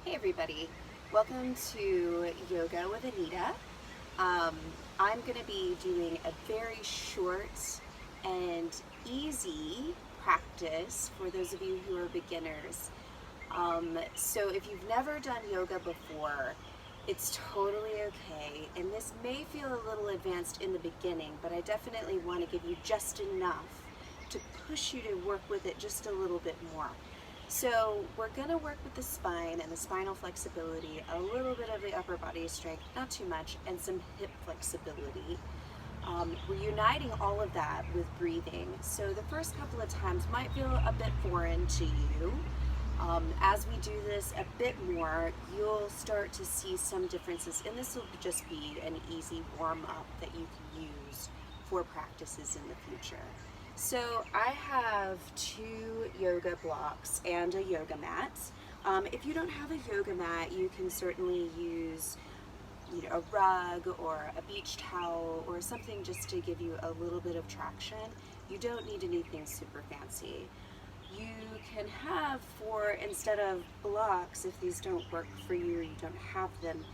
Hey everybody, welcome to Yoga with Anita. I'm going to be doing a very short and easy practice for those of you who are beginners. So if you've never done yoga before, it's totally okay, and this may feel a little advanced in the beginning, but I definitely want to give you just enough to push you to work with it just a little bit more. So we're going to work with the spine and the spinal flexibility, a little bit of the upper body strength, not too much, and some hip flexibility. We're uniting all of that with breathing. So the first couple of times might feel a bit foreign to you. As we do this a bit more, you'll start to see some differences, and this will just be an easy warm-up that you can use for practices in the future. So I have 2 yoga blocks and a yoga mat. If you don't have a yoga mat, you can certainly use a rug or a beach towel or something just to give you a little bit of traction. You don't need anything super fancy. You can have instead of blocks, if these don't work for you or you don't have them,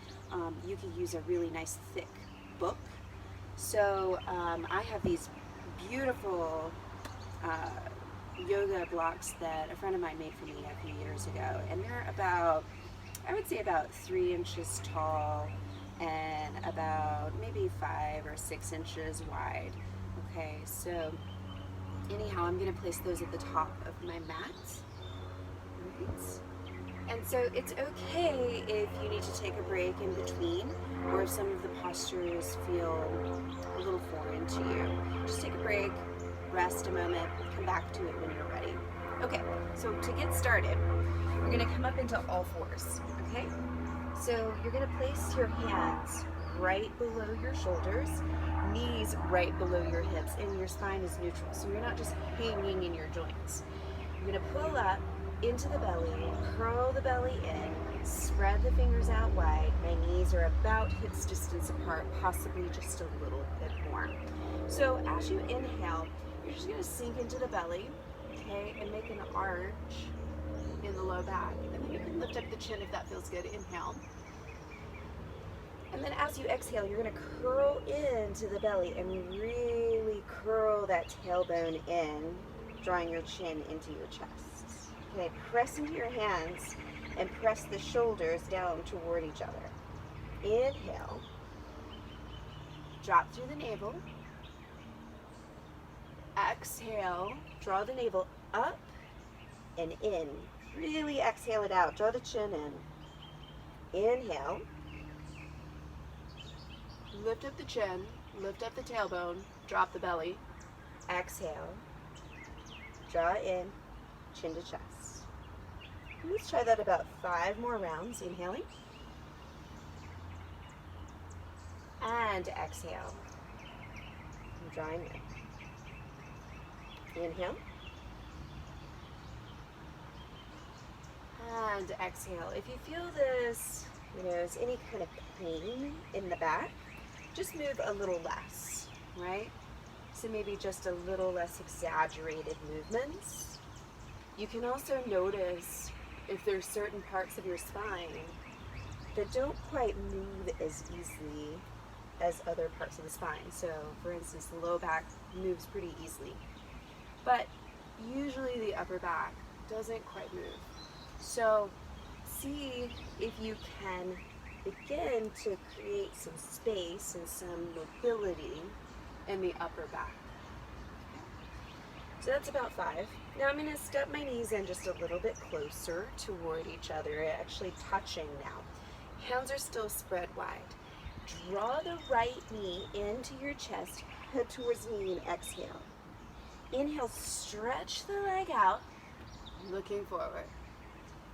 you can use a really nice thick book. So I have these beautiful yoga blocks that a friend of mine made for me a few years ago, and they're I would say about 3 inches tall and about maybe 5 or 6 inches wide. Okay, so anyhow, I'm going to place those at the top of my mat. Right. And so it's okay if you need to take a break in between, or if some of the postures feel a little foreign to you. Just take a break, rest a moment, come back to it when you're ready. Okay, so to get started, you're going to come up into all fours, okay? So you're going to place your hands right below your shoulders, knees right below your hips, and your spine is neutral. So you're not just hanging in your joints. You're going to pull up into the belly, curl the belly in, spread the fingers out wide. My knees are about hips distance apart, possibly just a little bit more. So as you inhale, you're just going to sink into the belly, okay, and make an arch in the low back. And then you can lift up the chin if that feels good. Inhale. And then as you exhale, you're going to curl into the belly and really curl that tailbone in, drawing your chin into your chest. Okay, press into your hands and press the shoulders down toward each other. Inhale. Drop through the navel. Exhale. Draw the navel up and in. Really exhale it out. Draw the chin in. Inhale. Lift up the chin. Lift up the tailbone. Drop the belly. Exhale. Draw in. Chin to chest. Let's try that about 5 more rounds. Inhaling. And exhale. I'm drawing in. Inhale. And exhale. If you feel this, there's any kind of pain in the back, just move a little less, right? So maybe just a little less exaggerated movements. You can also notice if there's certain parts of your spine that don't quite move as easily as other parts of the spine. So for instance, the low back moves pretty easily, but usually the upper back doesn't quite move. So see if you can begin to create some space and some mobility in the upper back. So that's about 5. Now I'm going to step my knees in just a little bit closer toward each other, actually touching now. Hands are still spread wide. Draw the right knee into your chest, head towards me, and exhale. Inhale, stretch the leg out, looking forward.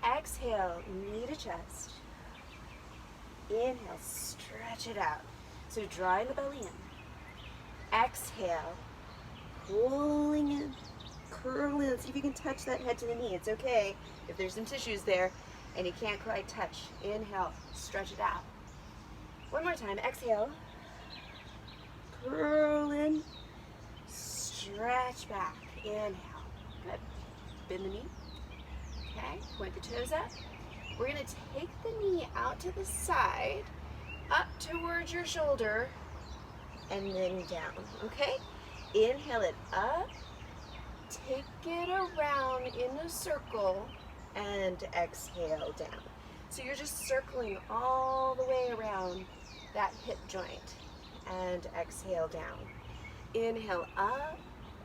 Exhale, knee to chest. Inhale, stretch it out. So drawing the belly in. Exhale, pulling in, curl in. See if you can touch that head to the knee. It's okay if there's some tissues there and you can't quite touch. Inhale, stretch it out. One more time. Exhale, curl in, stretch back. Inhale. Good. Bend the knee. Okay, point the toes up. we're gonna take the knee out to the side, up towards your shoulder, and then down, okay? Inhale it up, take it around in a circle, and exhale down. So you're just circling all the way around that hip joint, and exhale down. Inhale up,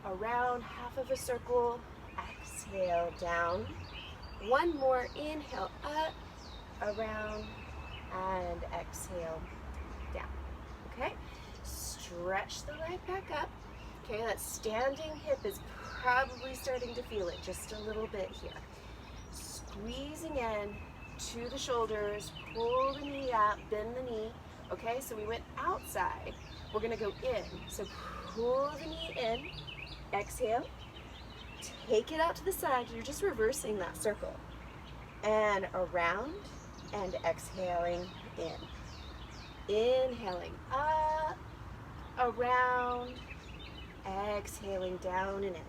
around half of a circle, exhale down. One more, inhale up, around, and exhale down, okay? Stretch the leg back up. Okay, that standing hip is probably starting to feel it just a little bit here. Squeezing in to the shoulders, pull the knee out, bend the knee. Okay, so we went outside. We're gonna go in. So pull the knee in, exhale, take it out to the side. You're just reversing that circle. And around, and exhaling in. Inhaling up, around, exhaling down and in.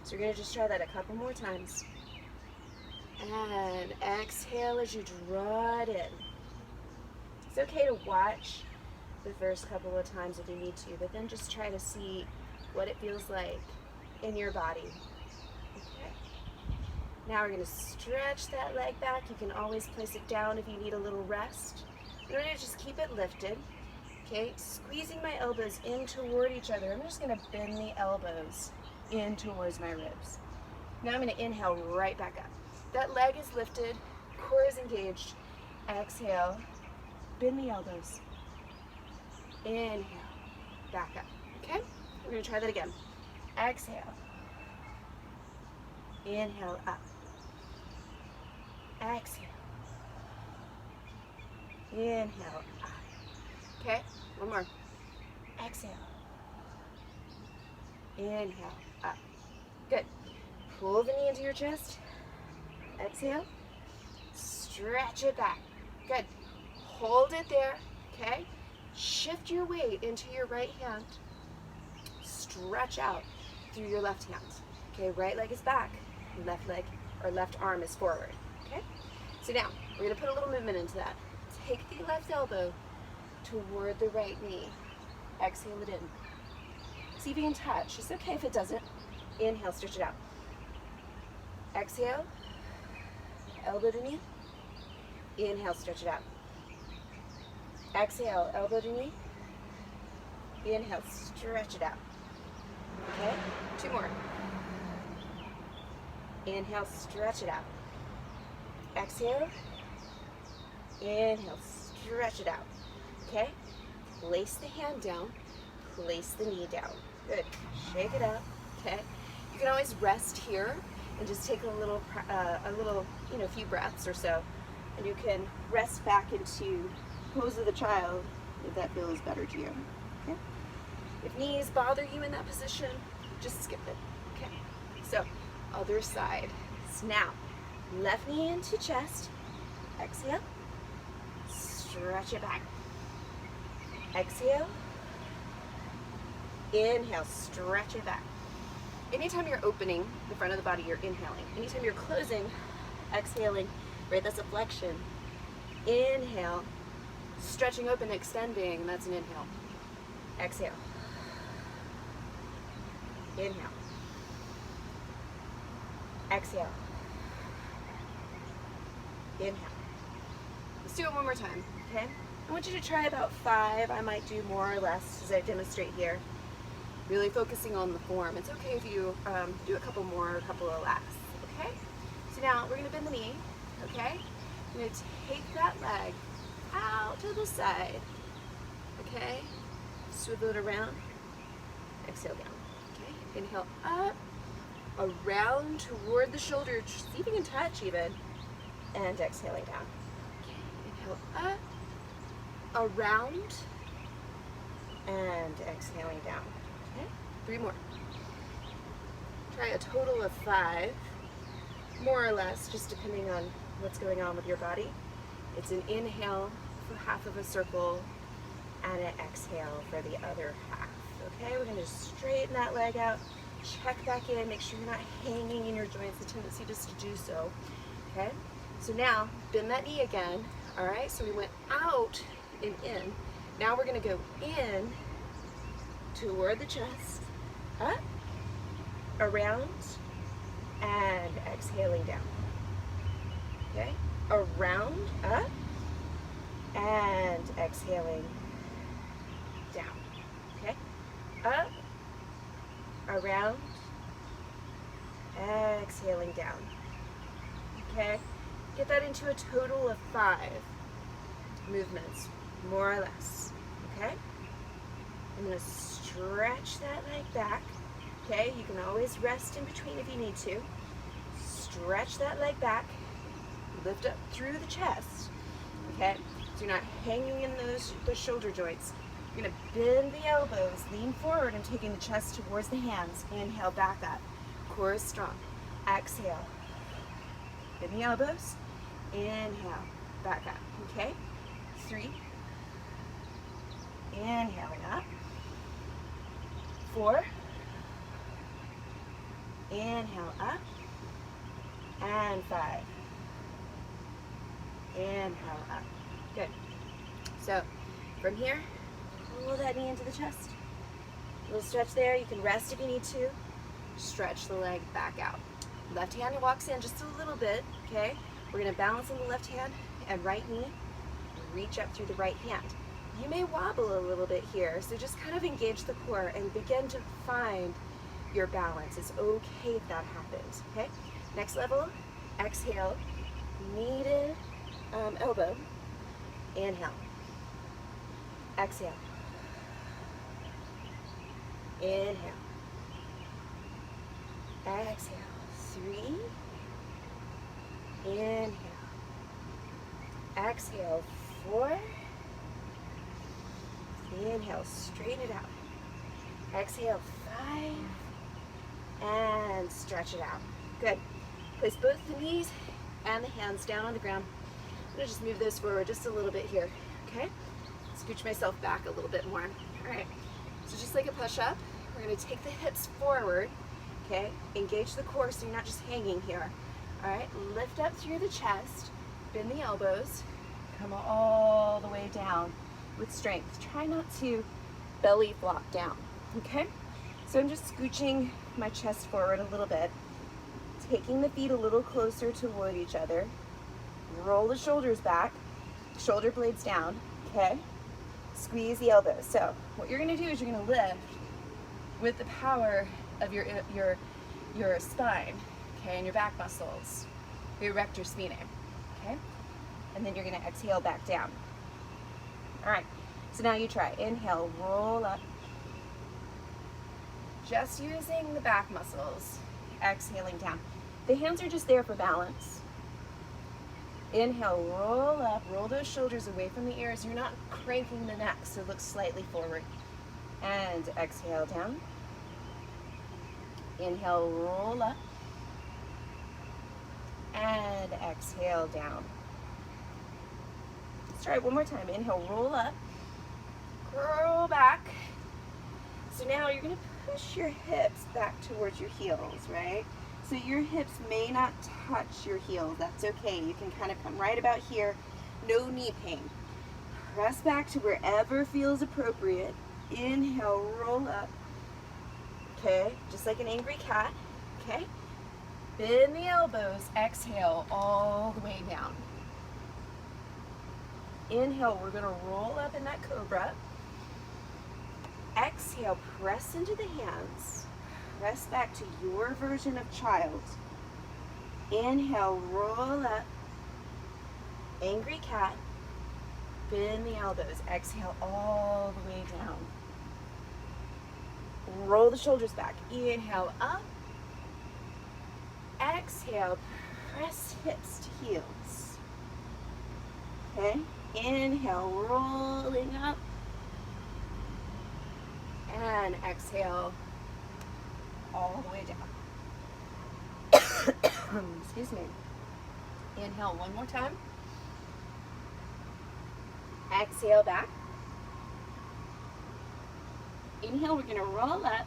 So you're gonna just try that a couple more times. And exhale as you draw it in. It's okay to watch the first couple of times if you need to, but then just try to see what it feels like in your body. Okay. Now we're gonna stretch that leg back. You can always place it down if you need a little rest. We're gonna just keep it lifted. Okay, squeezing my elbows in toward each other. I'm just gonna bend the elbows in towards my ribs. Now I'm gonna inhale right back up. That leg is lifted, core is engaged. Exhale, bend the elbows. Inhale, back up. Okay, we're gonna try that again. Exhale, inhale up. Exhale, inhale up. Okay, one more. Exhale, inhale up. Good. Pull the knee into your chest. Exhale, stretch it back. Good. Hold it there, okay? Shift your weight into your right hand. Stretch out through your left hand. Okay, right leg is back, left leg or left arm is forward, okay? So now, we're gonna put a little movement into that. Take the left elbow toward the right knee. Exhale it in. See if you can touch. It's okay if it doesn't. Inhale, stretch it out. Exhale, elbow to knee. Inhale, stretch it out. Exhale, elbow to knee. Inhale, stretch it out. Okay, two more. Inhale, stretch it out. Exhale. Inhale, stretch it out. Okay, place the hand down, place the knee down. Good, shake it out, okay? You can always rest here and just take a little, few breaths or so, and you can rest back into pose of the child if that feels better to you, okay? If knees bother you in that position, just skip it, okay? So, other side. So now, left knee into chest, exhale, stretch it back. Exhale, inhale, stretch it back. Anytime you're opening the front of the body, you're inhaling. Anytime you're closing, exhaling, right, that's a flexion. Inhale, stretching open, extending, and that's an inhale. Exhale. Inhale. Exhale. Inhale. Let's do it one more time, okay? I want you to try about 5. I might do more or less as I demonstrate here. Really focusing on the form. It's okay if you do a couple more, a couple of less, okay? So now we're gonna bend the knee, okay? I'm gonna take that leg out to the side, okay? Swivel it around, exhale down, okay? Inhale up, around toward the shoulder, see if you can touch even, and exhaling down. Okay, inhale up, around, and exhaling down. Okay, 3 more. Try a total of 5, more or less, just depending on what's going on with your body. It's an inhale for half of a circle and an exhale for the other half. Okay, we're going to just straighten that leg out, check back in, make sure you're not hanging in your joints, the tendency just to do so. Okay, So now, bend that knee again. All right, so we went out and in. Now we're gonna go in toward the chest, up, around, and exhaling down. Okay, around, up, and exhaling down. Okay, up, around, exhaling down. Okay, get that into a total of 5 movements, more or less. Okay, I'm going to stretch that leg back. Okay, you can always rest in between if you need to. Stretch that leg back, lift up through the chest. Okay, so you're not hanging in those shoulder joints. You're going to bend the elbows, lean forward, and taking the chest towards the hands. Inhale, back up. Core is strong. Exhale. Bend the elbows. Inhale, back up. Okay, 3. Inhaling up. 4. Inhale up. And 5. Inhale up. Good. So from here, pull that knee into the chest. A little stretch there. You can rest if you need to. Stretch the leg back out. Left hand walks in just a little bit, okay? We're gonna balance on the left hand and right knee. Reach up through the right hand. You may wobble a little bit here, so just kind of engage the core and begin to find your balance. It's okay if that happens, okay? Next level, exhale, kneaded elbow. Inhale. Exhale. Inhale. Exhale. 3. Inhale. Exhale. 4. Inhale. Straighten it out. Exhale. 5. And stretch it out. Good. Place both the knees and the hands down on the ground. I'm going to just move those forward just a little bit here. Okay? Scooch myself back a little bit more. All right. So just like a push-up, we're going to take the hips forward. Okay? Engage the core so you're not just hanging here. All right? Lift up through the chest. Bend the elbows. Come all the way down with strength. Try not to belly flop down. Okay? So I'm just scooching my chest forward a little bit. Taking the feet a little closer toward each other. Roll the shoulders back. Shoulder blades down. Okay? Squeeze the elbows. So what you're going to do is you're going to lift with the power of your spine, okay, and your back muscles, your erector spinae, okay? And then you're going to exhale back down. All right, so now you try. Inhale, roll up. Just using the back muscles, exhaling down. The hands are just there for balance. Inhale, roll up, roll those shoulders away from the ears. You're not cranking the neck, so look slightly forward. And exhale down. Inhale, roll up. And exhale down. Let's try it one more time. Inhale, roll up. Curl back. So now you're going to push your hips back towards your heels, right? So your hips may not touch your heels. That's okay. You can kind of come right about here. No knee pain. Press back to wherever feels appropriate. Inhale, roll up. Okay, just like an angry cat. Okay, bend the elbows. Exhale all the way down. Inhale, we're going to roll up in that cobra. Exhale, press into the hands. Press back to your version of child. Inhale, roll up. Angry cat. Bend the elbows. Exhale all the way down. Roll the shoulders back. Inhale up. Exhale, press hips to heels. Okay, inhale, rolling up. And exhale all the way down. Excuse me. Inhale one more time. Exhale back. Inhale, we're going to roll up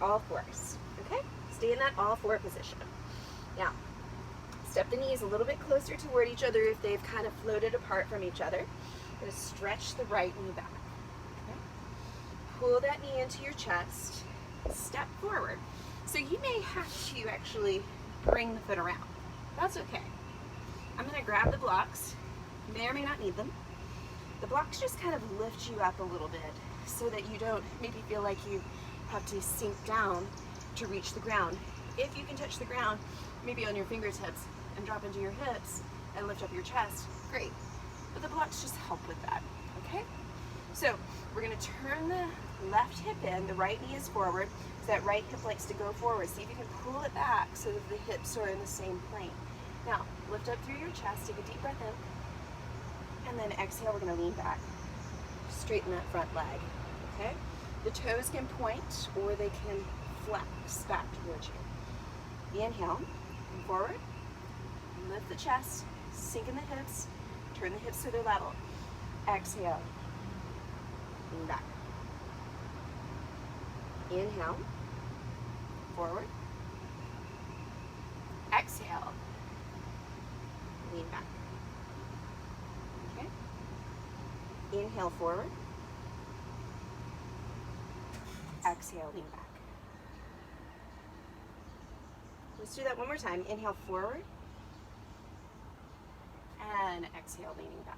all fours. Okay? Stay in that all four position. Now, Step the knees a little bit closer toward each other if they've kind of floated apart from each other. Going to stretch the right knee back. Okay. Pull that knee into your chest. Step forward. So you may have to actually bring the foot around. That's okay. I'm going to grab the blocks. You may or may not need them. The blocks just kind of lift you up a little bit so that you don't maybe feel like you have to sink down to reach the ground. If you can touch the ground, maybe on your fingertips and drop into your hips and lift up your chest, great. But the blocks just help with that, okay? So we're gonna turn the left hip in, the right knee is forward, so that right hip likes to go forward. See if you can pull it back so that the hips are in the same plane. Now, lift up through your chest, take a deep breath in, and then exhale, we're gonna lean back. Straighten that front leg, okay? The toes can point or they can flex back towards you. Inhale, come forward, lift the chest, sink in the hips, turn the hips to their level. Exhale, lean back. Inhale, forward. Exhale, lean back. Okay. Inhale, forward. Exhale, lean back. Let's do that one more time. Inhale, forward. And exhale, leaning back.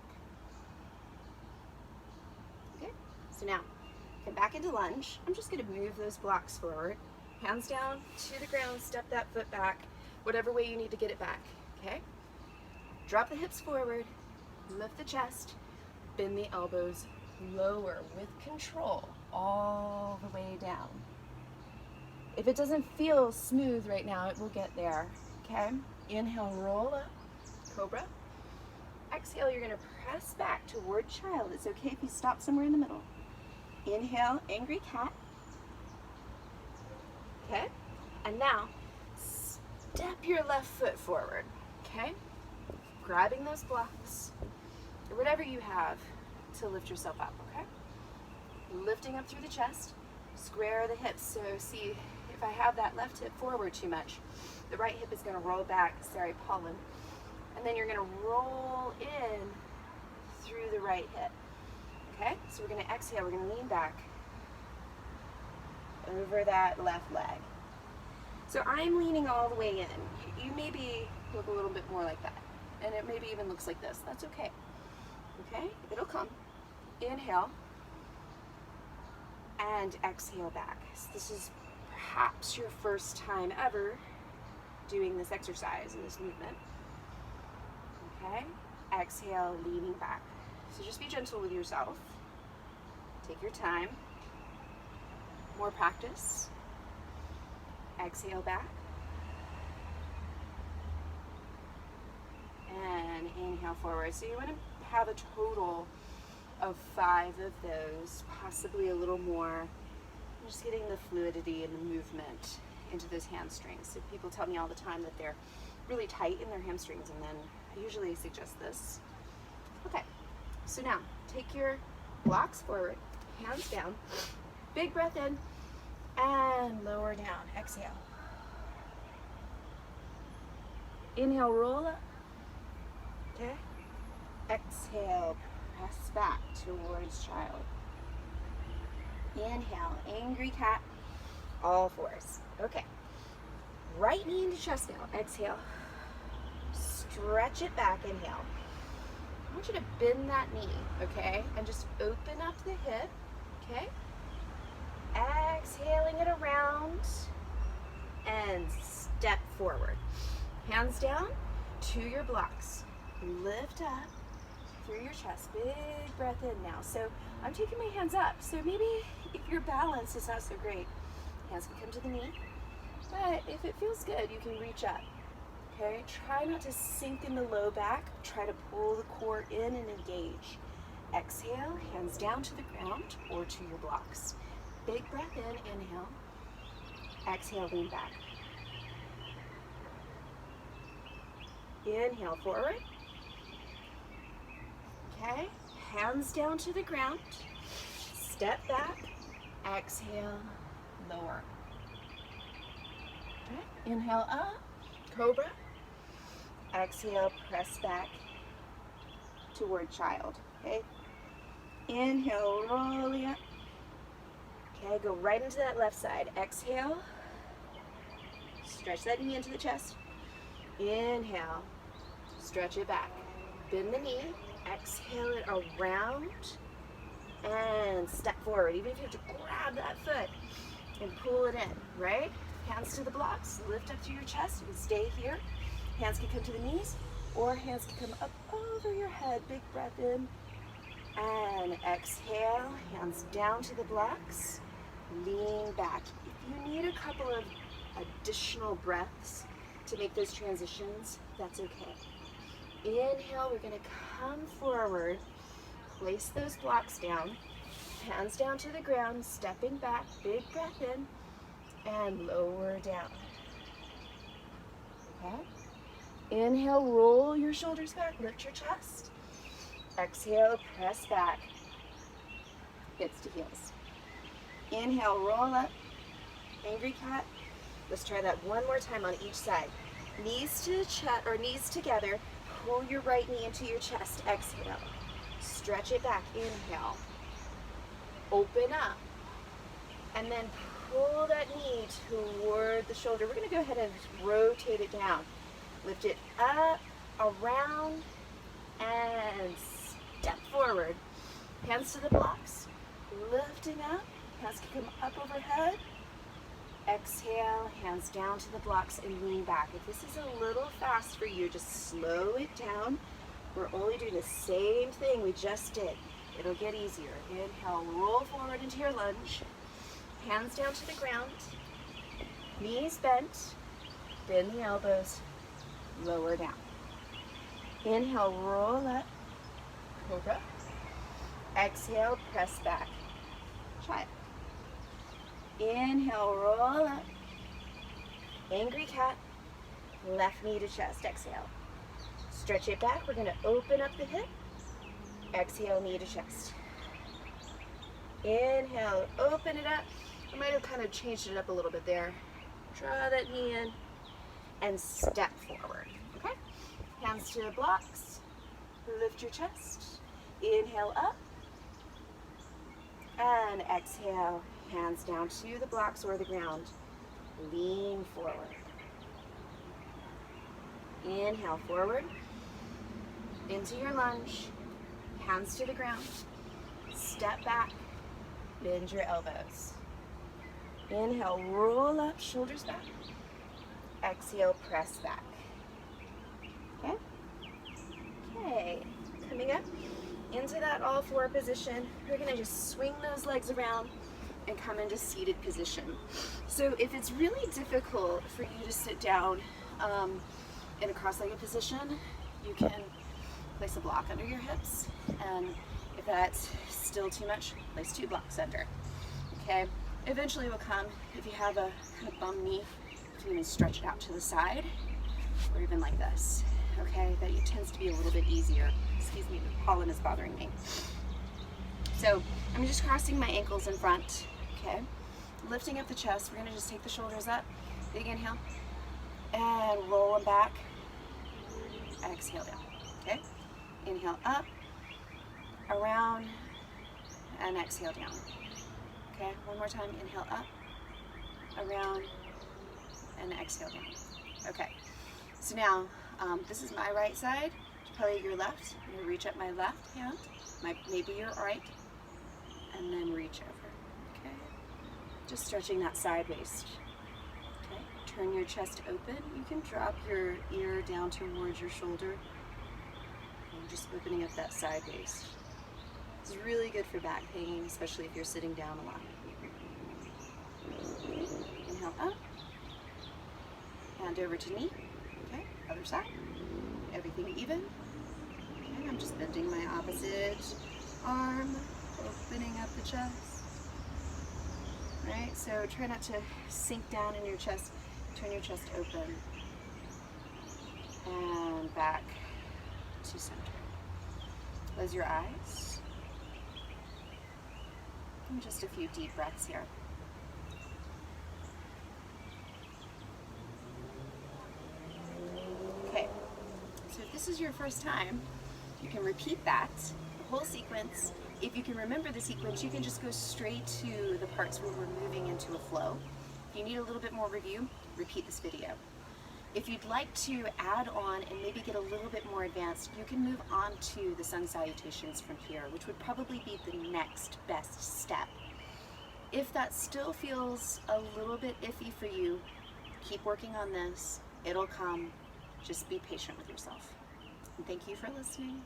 Okay, so now come back into lunge. I'm just going to move those blocks forward. Hands down to the ground, step that foot back, whatever way you need to get it back, okay? Drop the hips forward, lift the chest, bend the elbows lower with control all the way down. If it doesn't feel smooth right now, it will get there, okay? Inhale, roll up, cobra. Exhale, you're gonna press back toward child. It's okay if you stop somewhere in the middle. Inhale, angry cat. Okay? And now, step your left foot forward, okay? Grabbing those blocks, or whatever you have to lift yourself up, okay? Lifting up through the chest, square the hips. So see, if I have that left hip forward too much, the right hip is gonna roll back, sorry, pollen. And then you're gonna roll in through the right hip. Okay, so we're gonna exhale, we're gonna lean back over that left leg. So I'm leaning all the way in. You maybe look a little bit more like that. And it maybe even looks like this, that's okay. Okay, it'll come. Inhale, and exhale back. So this is perhaps your first time ever doing this exercise and this movement. Okay, exhale, leaning back. So just be gentle with yourself. Take your time. More practice. Exhale back. And inhale forward. So you want to have a total of 5 of those, possibly a little more. Just getting the fluidity and the movement into those hamstrings. So people tell me all the time that they're really tight in their hamstrings, and then I usually suggest this. Okay, so now take your blocks forward, hands down, big breath in, and lower down, exhale. Inhale, roll up, okay? Exhale, press back towards child. Inhale, angry cat, all fours. Okay, right knee into chest now, exhale. Stretch it back, inhale. I want you to bend that knee, okay? And just open up the hip, okay? Exhaling it around and step forward. Hands down to your blocks. Lift up through your chest. Big breath in now. So I'm taking my hands up. So maybe if your balance is not so great, hands can come to the knee. But if it feels good, you can reach up. Okay, try not to sink in the low back. Try to pull the core in and engage. Exhale, hands down to the ground or to your blocks. Big breath in, inhale. Exhale, lean back. Inhale, forward. Okay, hands down to the ground. Step back. Exhale, lower. Okay, inhale up, cobra. Exhale, press back toward child, okay? Inhale, rolling up. Okay, go right into that left side. Exhale, stretch that knee into the chest. Inhale, stretch it back. Bend the knee, exhale it around, and step forward. Even if you have to grab that foot and pull it in, right? Hands to the blocks, lift up through your chest. You can stay here. Hands can come to the knees, or hands can come up over your head. Big breath in, and exhale. Hands down to the blocks. Lean back. If you need a couple of additional breaths to make those transitions, that's okay. Inhale, we're gonna come forward, place those blocks down, hands down to the ground, stepping back, big breath in, and lower down. Okay? Inhale, roll your shoulders back, lift your chest. Exhale, press back, hips to heels. Inhale, roll up, angry cat. Let's try that one more time on each side. Knees to the chest, or knees together. Pull your right knee into your chest. Exhale. Stretch it back. Inhale. Open up. And then pull that knee toward the shoulder. We're going to go ahead and rotate it down. Lift it up, around, and step forward. Hands to the blocks. Lifting up. Hands can come up overhead. Exhale, hands down to the blocks and lean back. If this is a little fast for you, just slow it down. We're only doing the same thing we just did. It'll get easier. Inhale, roll forward into your lunge. Hands down to the ground. Knees bent. Bend the elbows. Lower down. Inhale, roll up. Cobra. Exhale, press back. Child. Inhale, roll up. Angry cat. Left knee to chest. Exhale. Stretch it back. We're going to open up the hip. Exhale, knee to chest. Inhale, open it up. I might have kind of changed it up a little bit there. Draw that knee in and step forward. Okay? Hands to the blocks. Lift your chest. Inhale up. And exhale. Hands down to the blocks or the ground. Lean forward. Inhale forward. Into your lunge. Hands to the ground. Step back. Bend your elbows. Inhale, roll up, shoulders back. Exhale, press back. Okay? Okay. Coming up into that all four position, we're going to just swing those legs around and come into seated position. So if it's really difficult for you to sit down in a cross-legged position, you can place a block under your hips, and if that's still too much, place 2 blocks under. Okay? Eventually will come, if you have a kind of bum knee, you can even stretch it out to the side, or even like this. Okay? That tends to be a little bit easier. Excuse me, the pollen is bothering me. So I'm just crossing my ankles in front. Okay, lifting up the chest. We're going to just take the shoulders up. Big inhale. And roll them back. Exhale down. Okay, inhale up, around, and exhale down. Okay, one more time. Inhale up, around, and exhale down. Okay, so now this is my right side. Probably your left. I'm going to reach up my left hand, maybe your right, and then reach over. Okay, just stretching that side waist. Okay, turn your chest open. You can drop your ear down towards your shoulder. And just opening up that side waist. It's really good for back pain, especially if you're sitting down a lot. Inhale up, hand over to knee. Okay, other side. Everything even. Okay, I'm just bending my opposite arm, opening up the chest. Right, so try not to sink down in your chest. Turn your chest open. And back to center. Close your eyes. And just a few deep breaths here. Okay, this is your first time, you can repeat that, the whole sequence. If you can remember the sequence, you can just go straight to the parts where we're moving into a flow. If you need a little bit more review, repeat this video. If you'd like to add on and maybe get a little bit more advanced, you can move on to the Sun Salutations from here, which would probably be the next best step. If that still feels a little bit iffy for you, keep working on this. It'll come. Just be patient with yourself. And thank you for listening.